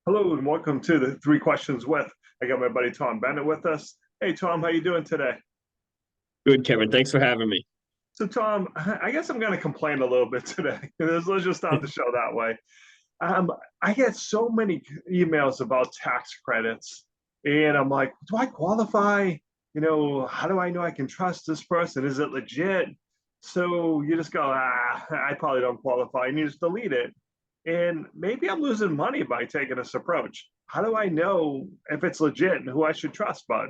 Hello and welcome to the 3 Questions with. I got my buddy Tom Bennett with us. Hey Tom, how you doing today? Good, Kevin. Thanks for having me. So Tom, I guess I'm going to complain a little bit today. Let's just start the show that way. Um, I get so many emails about tax credits, and I'm like, do I qualify? How do I know I can trust this person? Is it legit? So you just go, I probably don't qualify, and you just delete it. And maybe I'm losing money by taking this approach. How do I know if it's legit and who I should trust, bud?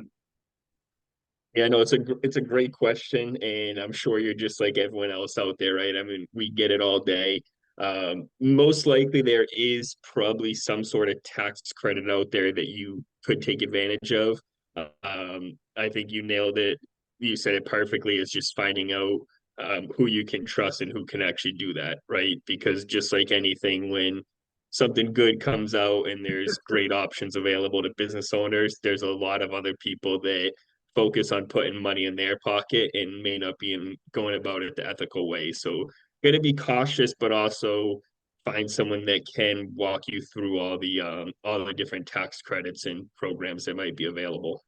Yeah, no, it's a great question, and I'm sure you're just like everyone else out there, right? I mean, we get it all day. Most likely there is probably some sort of tax credit out there that you could take advantage of. I think you nailed it. You said it perfectly. It's just finding out who you can trust and who can actually do that, right? Because just like anything, when something good comes out and there's great options available to business owners, there's a lot of other people that focus on putting money in their pocket and may not be going about it the ethical way. So gotta be cautious, but also find someone that can walk you through all the different tax credits and programs that might be available.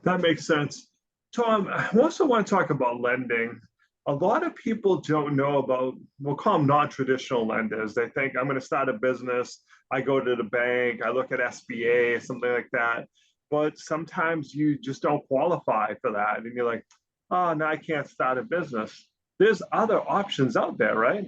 That makes sense. Tom, I also want to talk about lending. A lot of people don't know about, we'll call them non-traditional lenders. They think I'm going to start a business. I go to the bank, I look at SBA, something like that. But sometimes you just don't qualify for that. And you're like, oh, no, I can't start a business. There's other options out there, right?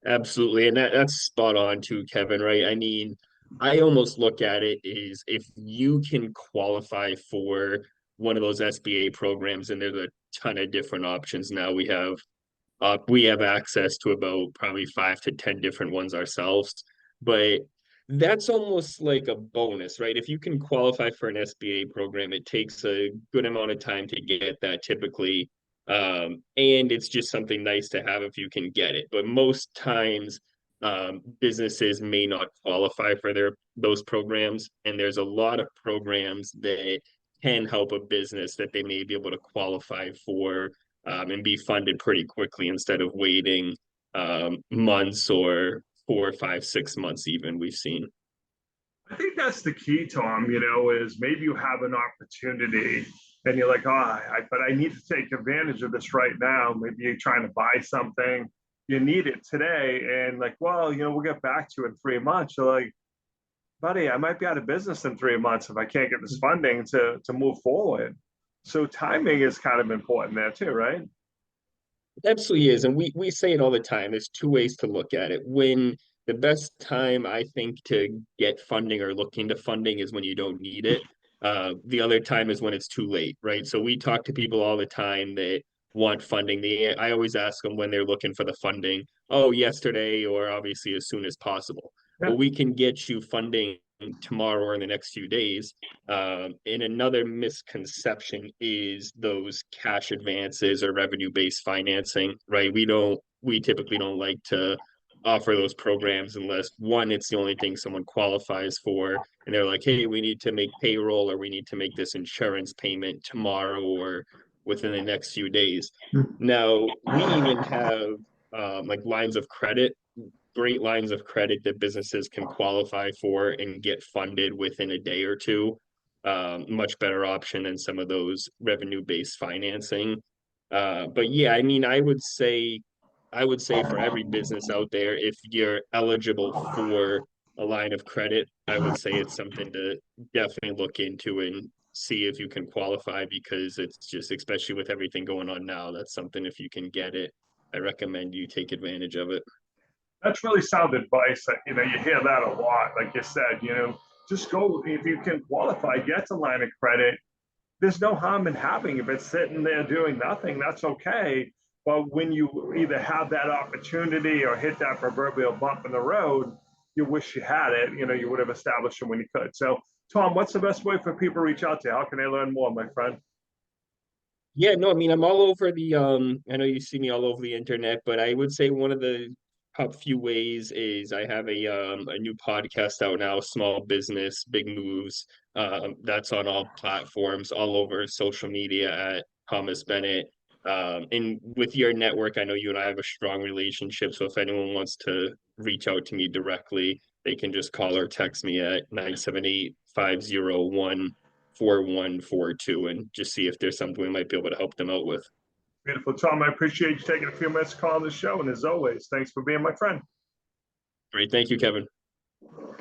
Absolutely. And that's spot on too, Kevin, right? I mean, I almost look at it is if you can qualify for one of those SBA programs, and there's a ton of different options now. We have access to about probably 5 to 10 different ones ourselves, but that's almost like a bonus, right? If you can qualify for an SBA program, it takes a good amount of time to get that typically. And it's just something nice to have if you can get it. But most times, businesses may not qualify for those programs, and there's a lot of programs that can help a business that they may be able to qualify for and be funded pretty quickly instead of waiting months or 4, 5, 6 months even we've seen. I think that's the key, Tom, is maybe you have an opportunity and you're like, but I need to take advantage of this right now. Maybe you're trying to buy something, you need it today. And like, well, we'll get back to you in 3 months. You're like, buddy, I might be out of business in 3 months if I can't get this funding to move forward. So timing is kind of important there too, right? It absolutely is. And we say it all the time. There's two ways to look at it. When the best time I think to get funding or look into funding is when you don't need it. The other time is when it's too late, right? So we talk to people all the time that want funding. I always ask them when they're looking for the funding. Oh, yesterday, or obviously as soon as possible. Yeah. Well, we can get you funding tomorrow or in the next few days. And another misconception is those cash advances or revenue-based financing, right? We typically don't like to offer those programs unless one, it's the only thing someone qualifies for, and they're like, hey, we need to make payroll or we need to make this insurance payment tomorrow or within the next few days. Now, we even have like lines of credit, great lines of credit that businesses can qualify for and get funded within a day or two. Much better option than some of those revenue-based financing. But yeah, I mean, I would say for every business out there, if you're eligible for a line of credit, I would say it's something to definitely look into and see if you can qualify because it's just, especially with everything going on now, that's something if you can get it, I recommend you take advantage of it. That's really sound advice. You hear that a lot. Like you said, just go if you can qualify, get a line of credit. There's no harm in having. If it's sitting there doing nothing, that's okay. But when you either have that opportunity or hit that proverbial bump in the road, you wish you had it. You would have established it when you could. So, Tom, what's the best way for people to reach out to you? How can they learn more, my friend? Yeah, no, I mean, I'm all over I know you see me all over the internet, but I would say one of the top few ways is I have a new podcast out now, Small Business, Big Moves. That's on all platforms, all over social media at Thomas Bennett. And with your network, I know you and I have a strong relationship. So if anyone wants to reach out to me directly, they can just call or text me at 978-501-4142 and just see if there's something we might be able to help them out with. Beautiful. Tom, I appreciate you taking a few minutes to call on the show. And as always, thanks for being my friend. Great. Thank you, Kevin.